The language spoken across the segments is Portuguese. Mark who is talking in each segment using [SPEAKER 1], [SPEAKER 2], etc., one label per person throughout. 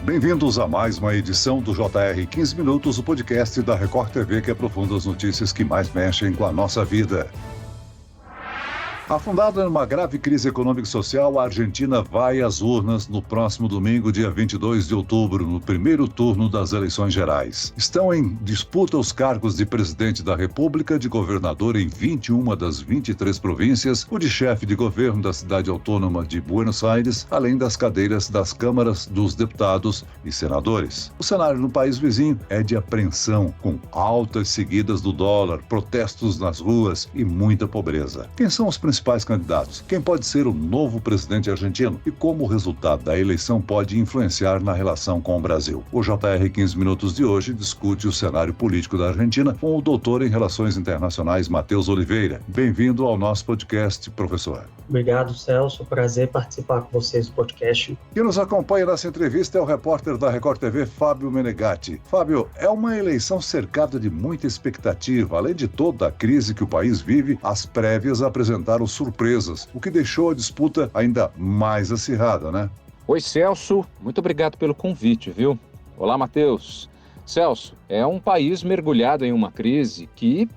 [SPEAKER 1] Bem-vindos a mais uma edição do JR 15 Minutos, o podcast da Record TV que aprofunda as notícias que mais mexem com a nossa vida. Afundada numa grave crise econômica e social, a Argentina vai às urnas no próximo domingo, dia 22 de outubro, no primeiro turno das eleições gerais. Estão em disputa os cargos de presidente da República, de governador em 21 das 23 províncias, o de chefe de governo da cidade autônoma de Buenos Aires, além das cadeiras das câmaras dos deputados e senadores. O cenário no país vizinho é de apreensão, com altas seguidas do dólar, protestos nas ruas e muita pobreza. Quem são os principais candidatos? Quem pode ser o novo presidente argentino? E como o resultado da eleição pode influenciar na relação com o Brasil? O JR 15 Minutos de hoje discute o cenário político da Argentina com o doutor em Relações Internacionais, Matheus Oliveira. Bem-vindo ao nosso podcast, professor.
[SPEAKER 2] Obrigado, Celso. Prazer participar com vocês do podcast.
[SPEAKER 1] Quem nos acompanha nessa entrevista é o repórter da Record TV, Fábio Menegatti. Fábio, é uma eleição cercada de muita expectativa. Além de toda a crise que o país vive, as prévias apresentaram surpresas, o que deixou a disputa ainda mais acirrada, né?
[SPEAKER 3] Oi, Celso. Muito obrigado pelo convite, viu? Olá, Matheus. Celso, é um país mergulhado em uma crise que,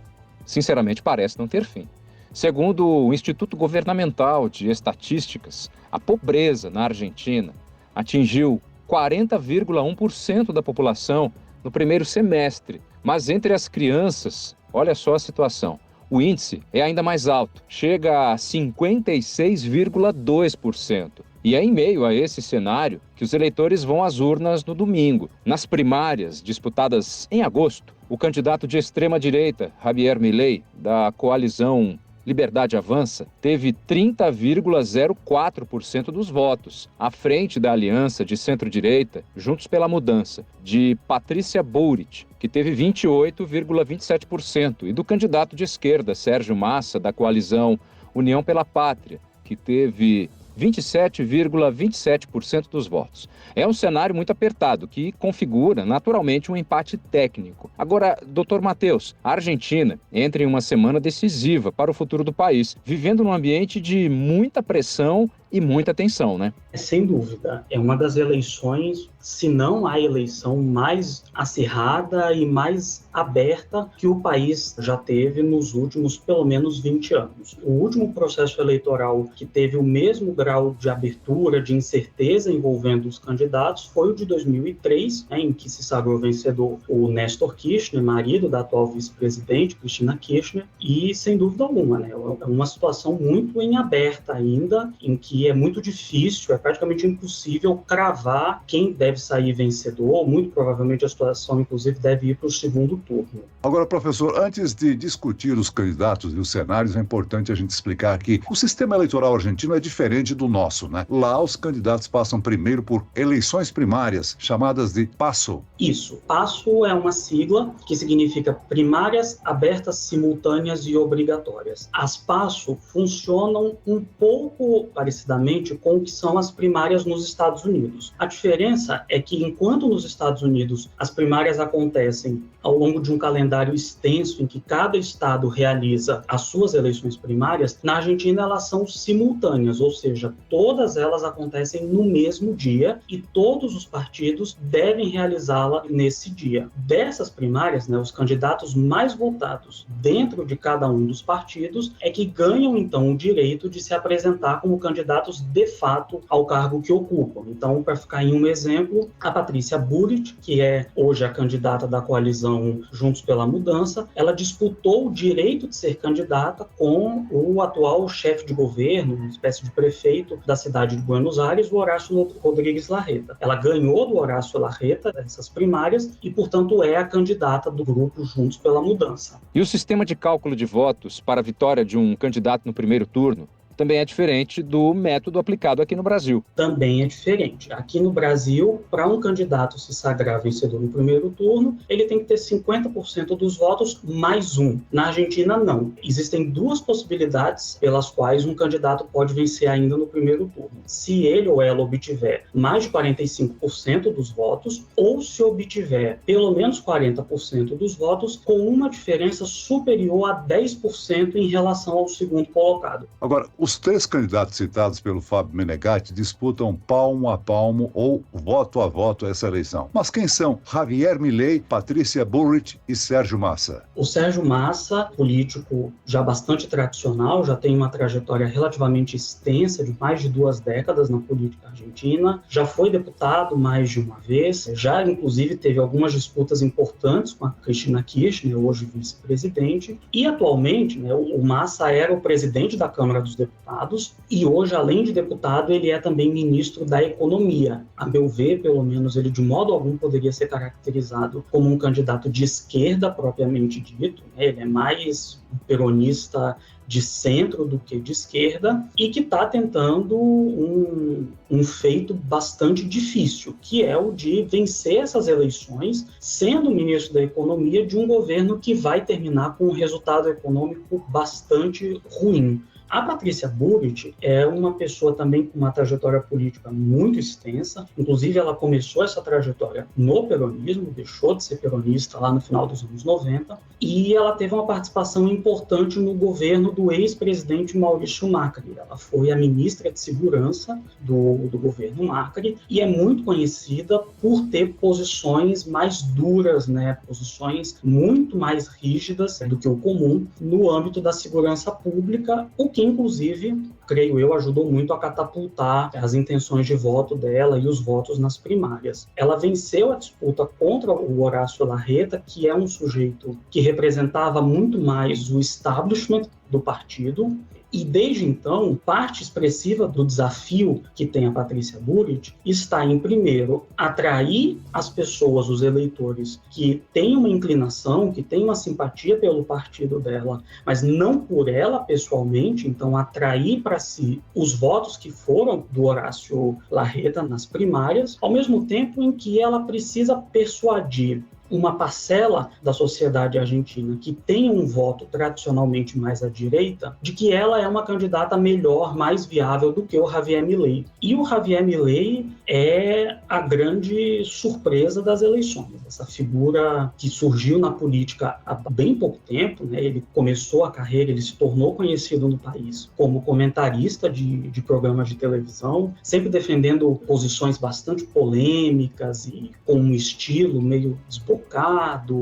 [SPEAKER 3] sinceramente, parece não ter fim. Segundo o Instituto Governamental de Estatísticas, a pobreza na Argentina atingiu 40,1% da população no primeiro semestre. Mas entre as crianças, olha só a situação, o índice é ainda mais alto, chega a 56,2%. E é em meio a esse cenário que os eleitores vão às urnas no domingo. Nas primárias, disputadas em agosto, o candidato de extrema-direita, Javier Milei, da coalizão Liberdade Avança, teve 30,04% dos votos, à frente da aliança de centro-direita Juntos pela Mudança, de Patrícia Bullrich, que teve 28,27%, e do candidato de esquerda, Sérgio Massa, da coalizão União pela Pátria, que teve 27,27% dos votos. É um cenário muito apertado, que configura naturalmente um empate técnico. Agora, doutor Matheus, a Argentina entra em uma semana decisiva para o futuro do país, vivendo num ambiente de muita pressão e muita tensão, né?
[SPEAKER 2] Sem dúvida, é uma das eleições, se não a eleição mais acirrada e mais aberta que o país já teve nos últimos, pelo menos, 20 anos. O último processo eleitoral que teve o mesmo grau de abertura, de incerteza envolvendo os candidatos, foi o de 2003, em que se sagrou vencedor o Néstor Kirchner, marido da atual vice-presidente, Cristina Kirchner, e, sem dúvida alguma, né, é uma situação muito em aberta ainda, em que é muito difícil, é praticamente impossível cravar quem deve sair vencedor. Muito provavelmente a situação, inclusive, deve ir para o segundo turno.
[SPEAKER 1] Agora, professor, antes de discutir os candidatos e os cenários, é importante a gente explicar que o sistema eleitoral argentino é diferente do nosso, né? Lá, os candidatos passam primeiro por eleições primárias, chamadas de PASO.
[SPEAKER 2] Isso. PASO é uma sigla que significa primárias abertas, simultâneas e obrigatórias. As PASO funcionam um pouco parecidamente com o que são as primárias nos Estados Unidos. A diferença é que, enquanto nos Estados Unidos as primárias acontecem ao longo de um calendário extenso em que cada estado realiza as suas eleições primárias, na Argentina elas são simultâneas, ou seja, todas elas acontecem no mesmo dia e todos os partidos devem realizá-la nesse dia. Dessas primárias, né, os candidatos mais votados dentro de cada um dos partidos é que ganham, então, o direito de se apresentar como candidatos de fato ao cargo que ocupam. Então, para ficar em um exemplo, a Patrícia Bullrich, que é hoje a candidata da coalizão Juntos pela Mudança, ela disputou o direito de ser candidata com o atual chefe de governo, uma espécie de prefeito da cidade de Buenos Aires, o Horácio Rodrigues Larreta. Ela ganhou do Horácio Larreta essas primárias e, portanto, é a candidata do grupo Juntos pela Mudança.
[SPEAKER 3] E o sistema de cálculo de votos para a vitória de um candidato no primeiro turno também é diferente do método aplicado aqui no Brasil.
[SPEAKER 2] Também é diferente. Aqui no Brasil, para um candidato se sagrar vencedor no primeiro turno, ele tem que ter 50% dos votos mais um. Na Argentina, não. Existem duas possibilidades pelas quais um candidato pode vencer ainda no primeiro turno. Se ele ou ela obtiver mais de 45% dos votos, ou se obtiver pelo menos 40% dos votos, com uma diferença superior a 10% em relação ao segundo colocado.
[SPEAKER 1] Agora, o Os 3 candidatos citados pelo Fábio Menegatti disputam palmo a palmo ou voto a voto essa eleição. Mas quem são Javier Milei, Patrícia Bullrich e Sérgio Massa?
[SPEAKER 2] O Sérgio Massa, político já bastante tradicional, já tem uma trajetória relativamente extensa de mais de 2 décadas na política argentina, já foi deputado mais de uma vez, já inclusive teve algumas disputas importantes com a Cristina Kirchner, hoje vice-presidente, e atualmente, né, o Massa era o presidente da Câmara dos Deputados e hoje, além de deputado, ele é também ministro da Economia. A meu ver, pelo menos, ele de modo algum poderia ser caracterizado como um candidato de esquerda propriamente dito, né? Ele é mais um peronista de centro do que de esquerda e que está tentando um feito bastante difícil, que é o de vencer essas eleições sendo ministro da Economia de um governo que vai terminar com um resultado econômico bastante ruim. A Patrícia Bullrich é uma pessoa também com uma trajetória política muito extensa, inclusive ela começou essa trajetória no peronismo, deixou de ser peronista lá no final dos anos 90, e ela teve uma participação importante no governo do ex-presidente Maurício Macri. Ela foi a ministra de Segurança do governo Macri e é muito conhecida por ter posições mais duras, né, posições muito mais rígidas do que o comum no âmbito da segurança pública, o que inclusive, creio eu, ajudou muito a catapultar as intenções de voto dela e os votos nas primárias. Ela venceu a disputa contra o Horácio Larreta, que é um sujeito que representava muito mais o establishment do partido, e desde então, parte expressiva do desafio que tem a Patrícia Bullrich está em, primeiro, atrair as pessoas, os eleitores, que têm uma inclinação, que têm uma simpatia pelo partido dela, mas não por ela pessoalmente, então atrair para si os votos que foram do Horácio Larreta nas primárias, ao mesmo tempo em que ela precisa persuadir uma parcela da sociedade argentina que tem um voto tradicionalmente mais à direita, de que ela é uma candidata melhor, mais viável do que o Javier Milei. E o Javier Milei é a grande surpresa das eleições. Essa figura que surgiu na política há bem pouco tempo, né? Ele começou a carreira, ele se tornou conhecido no país como comentarista de programas de televisão, sempre defendendo posições bastante polêmicas e com um estilo meio desbocado,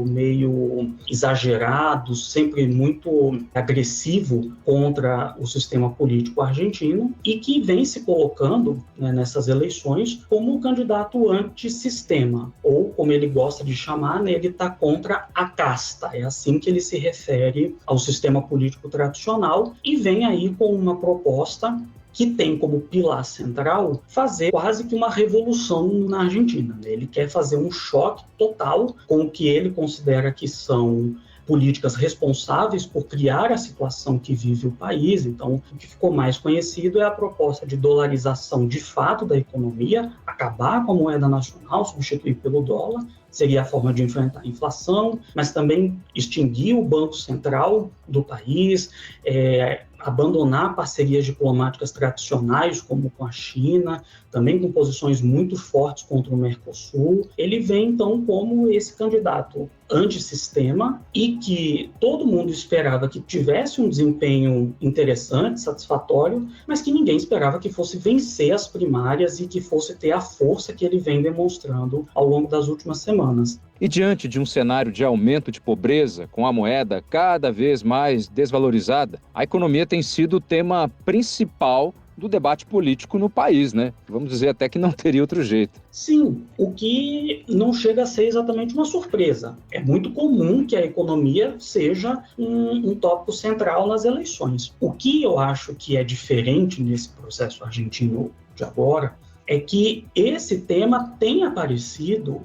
[SPEAKER 2] meio exagerado, sempre muito agressivo contra o sistema político argentino e que vem se colocando, né, nessas eleições como um candidato antissistema, ou como ele gosta de chamar, né, ele está contra a casta, é assim que ele se refere ao sistema político tradicional e vem aí com uma proposta que tem como pilar central fazer quase que uma revolução na Argentina. Ele quer fazer um choque total com o que ele considera que são políticas responsáveis por criar a situação que vive o país. Então, o que ficou mais conhecido é a proposta de dolarização de fato da economia, acabar com a moeda nacional, substituir pelo dólar, seria a forma de enfrentar a inflação, mas também extinguir o Banco Central do país, abandonar parcerias diplomáticas tradicionais, como com a China, também com posições muito fortes contra o Mercosul. Ele vem, então, como esse candidato antissistema e que todo mundo esperava que tivesse um desempenho interessante, satisfatório, mas que ninguém esperava que fosse vencer as primárias e que fosse ter a força que ele vem demonstrando ao longo das últimas semanas.
[SPEAKER 3] E diante de um cenário de aumento de pobreza, com a moeda cada vez mais desvalorizada, a economia tem sido o tema principal do debate político no país, né? Vamos dizer até que não teria outro jeito.
[SPEAKER 2] Sim, o que não chega a ser exatamente uma surpresa. É muito comum que a economia seja um tópico central nas eleições. O que eu acho que é diferente nesse processo argentino de agora é que esse tema tem aparecido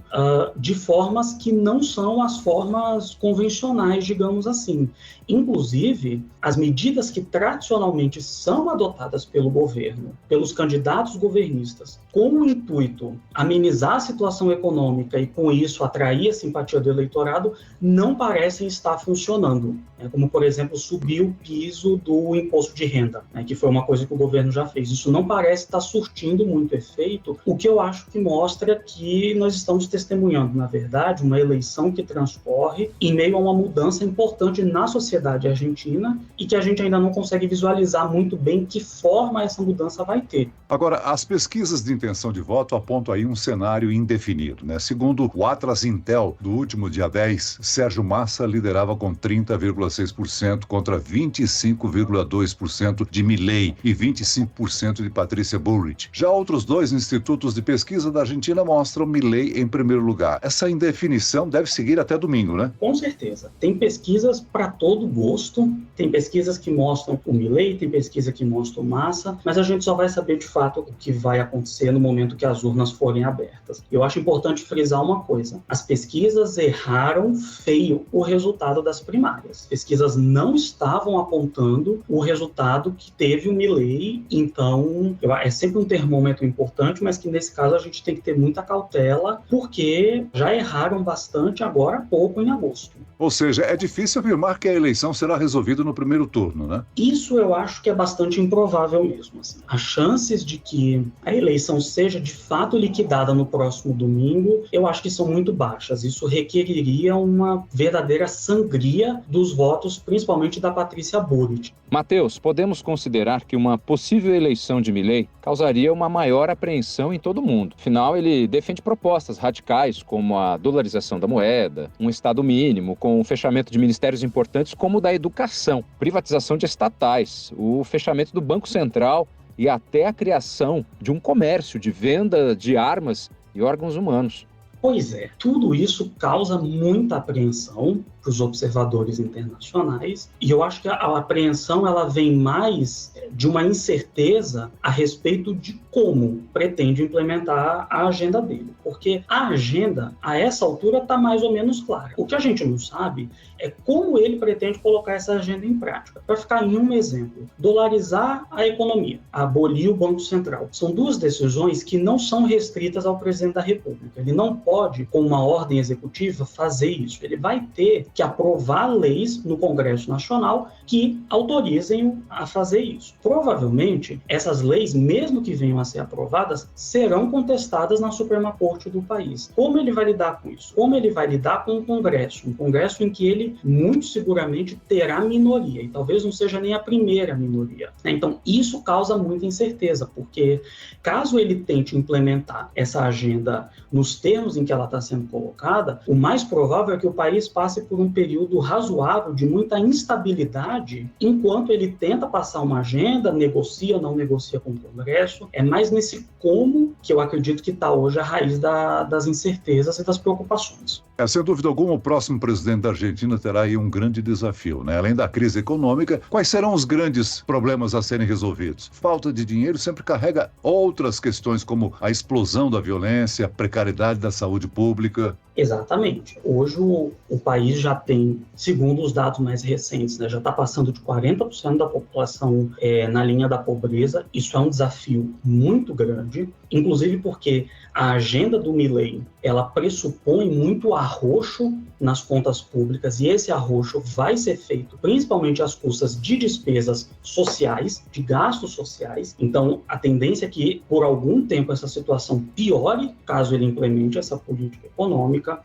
[SPEAKER 2] de formas que não são as formas convencionais, digamos assim. Inclusive, as medidas que tradicionalmente são adotadas pelo governo, pelos candidatos governistas, com o intuito amenizar a situação econômica e, com isso, atrair a simpatia do eleitorado, não parecem estar funcionando. Como, por exemplo, subir o piso do imposto de renda, que foi uma coisa que o governo já fez. Isso não parece estar surtindo muito efeito. feito, o que eu acho que mostra que nós estamos testemunhando, na verdade, uma eleição que transcorre em meio a uma mudança importante na sociedade argentina e que a gente ainda não consegue visualizar muito bem que forma essa mudança vai ter.
[SPEAKER 1] Agora, as pesquisas de intenção de voto apontam aí um cenário indefinido, né? Segundo o Atlas Intel do último dia 10, Sérgio Massa liderava com 30,6% contra 25,2% de Milei e 25% de Patrícia Bullrich. Já outros dois institutos de pesquisa da Argentina mostram Milei em primeiro lugar. Essa indefinição deve seguir até domingo, né?
[SPEAKER 2] Com certeza. Tem pesquisas para todo gosto, tem pesquisas que mostram o Milei, tem pesquisa que mostra o Massa, mas a gente só vai saber de fato o que vai acontecer no momento que as urnas forem abertas. Eu acho importante frisar uma coisa: as pesquisas erraram feio o resultado das primárias. As pesquisas não estavam apontando o resultado que teve o Milei, então é sempre um termômetro importante, mas que nesse caso a gente tem que ter muita cautela, porque já erraram bastante agora há pouco, em agosto.
[SPEAKER 1] Ou seja, é difícil afirmar que a eleição será resolvida no primeiro turno, né?
[SPEAKER 2] Isso eu acho que é bastante improvável mesmo. Assim. As chances de que a eleição seja de fato liquidada no próximo domingo, eu acho que são muito baixas. Isso requeriria uma verdadeira sangria dos votos, principalmente da Patrícia Bullrich.
[SPEAKER 3] Matheus, podemos considerar que uma possível eleição de Milei causaria uma maior apreensão em todo o mundo. Afinal, ele defende propostas radicais como a dolarização da moeda, um Estado mínimo, com o fechamento de ministérios importantes como o da educação, privatização de estatais, o fechamento do Banco Central e até a criação de um comércio de venda de armas e órgãos humanos.
[SPEAKER 2] Pois é, tudo isso causa muita apreensão para os observadores internacionais, e eu acho que a apreensão ela vem mais de uma incerteza a respeito de como pretende implementar a agenda dele, porque a agenda, a essa altura, está mais ou menos clara. O que a gente não sabe é como ele pretende colocar essa agenda em prática. Para ficar em um exemplo, dolarizar a economia, abolir o Banco Central. São duas decisões que não são restritas ao presidente da República. Ele não pode, com uma ordem executiva, fazer isso. Ele vai ter que aprovar leis no Congresso Nacional que autorizem-o a fazer isso. Provavelmente, essas leis, mesmo que venham a ser aprovadas, serão contestadas na Suprema Corte do país. Como ele vai lidar com isso? Como ele vai lidar com o Congresso? Um Congresso em que ele, muito seguramente, terá minoria, e talvez não seja nem a primeira minoria. Então, isso causa muita incerteza, porque caso ele tente implementar essa agenda nos termos em que ela está sendo colocada, o mais provável é que o país passe por um período razoável de muita instabilidade, enquanto ele tenta passar uma agenda, negocia ou não negocia com o Congresso. É mais nesse como que eu acredito que está hoje a raiz das incertezas e das preocupações.
[SPEAKER 1] Sem dúvida alguma, o próximo presidente da Argentina terá aí um grande desafio, né? Além da crise econômica, quais serão os grandes problemas a serem resolvidos? Falta de dinheiro sempre carrega outras questões, como a explosão da violência, a precariedade da saúde pública.
[SPEAKER 2] Exatamente. Hoje o país já tem, segundo os dados mais recentes, né, já está passando de 40% da população na linha da pobreza. Isso é um desafio muito grande, inclusive porque a agenda do Milei, ela pressupõe muito arroxo nas contas públicas, e esse arroxo vai ser feito principalmente às custas de despesas sociais, de gastos sociais. Então, a tendência é que, por algum tempo, essa situação piore, caso ele implemente essa política econômica.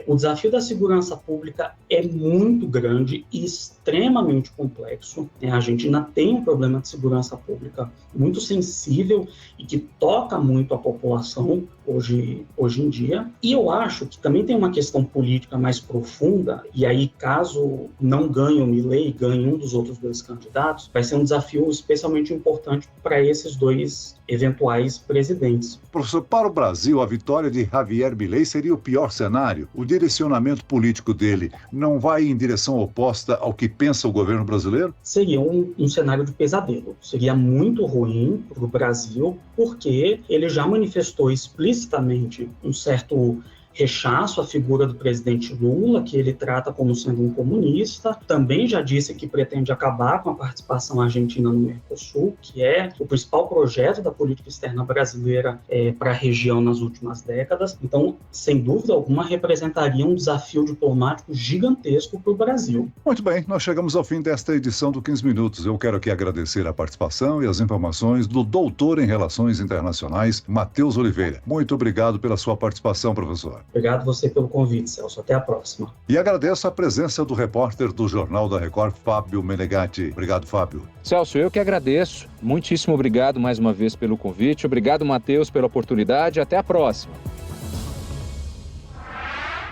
[SPEAKER 2] O desafio da segurança pública é muito grande e extremamente complexo. A Argentina tem um problema de segurança pública muito sensível e que toca muito a população hoje em dia. E eu acho que também tem uma questão política mais profunda, e aí, caso não ganhe o Milei, ganhe um dos outros dois candidatos, vai ser um desafio especialmente importante para esses dois eventuais presidentes.
[SPEAKER 1] Professor, para o Brasil, a vitória de Javier Milei seria o pior cenário? O direcionamento político dele não vai em direção oposta ao que pensa o governo brasileiro?
[SPEAKER 2] Seria um cenário de pesadelo. Seria muito ruim para o Brasil, porque ele já manifestou explicitamente um certo rechaço à figura do presidente Lula, que ele trata como sendo um comunista. Também já disse que pretende acabar com a participação argentina no Mercosul, que é o principal projeto da política externa brasileira para a região nas últimas décadas. Então, sem dúvida alguma, representaria um desafio diplomático gigantesco para o Brasil.
[SPEAKER 1] Muito bem, nós chegamos ao fim desta edição do 15 Minutos. Eu quero aqui agradecer a participação e as informações do doutor em Relações Internacionais, Matheus Oliveira. Muito obrigado pela sua participação, professor.
[SPEAKER 2] Obrigado você pelo convite, Celso. Até a próxima.
[SPEAKER 1] E agradeço a presença do repórter do Jornal da Record, Fábio Menegatti. Obrigado, Fábio.
[SPEAKER 3] Celso, eu que agradeço. Muitíssimo obrigado mais uma vez pelo convite. Obrigado, Matheus, pela oportunidade. Até a próxima.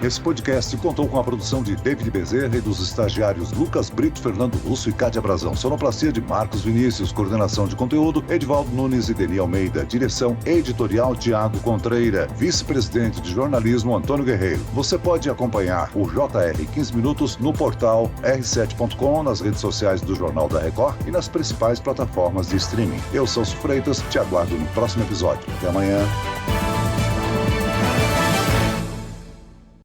[SPEAKER 1] Esse podcast contou com a produção de David Bezerra e dos estagiários Lucas Brito, Fernando Russo e Cátia Brazão. Sonoplastia de Marcos Vinícius, coordenação de conteúdo, Edivaldo Nunes e Deni Almeida. Direção editorial, Tiago Contreira. Vice-presidente de jornalismo, Antônio Guerreiro. Você pode acompanhar o JR 15 Minutos no portal r7.com, nas redes sociais do Jornal da Record e nas principais plataformas de streaming. Eu, Celso Freitas, te aguardo no próximo episódio. Até amanhã.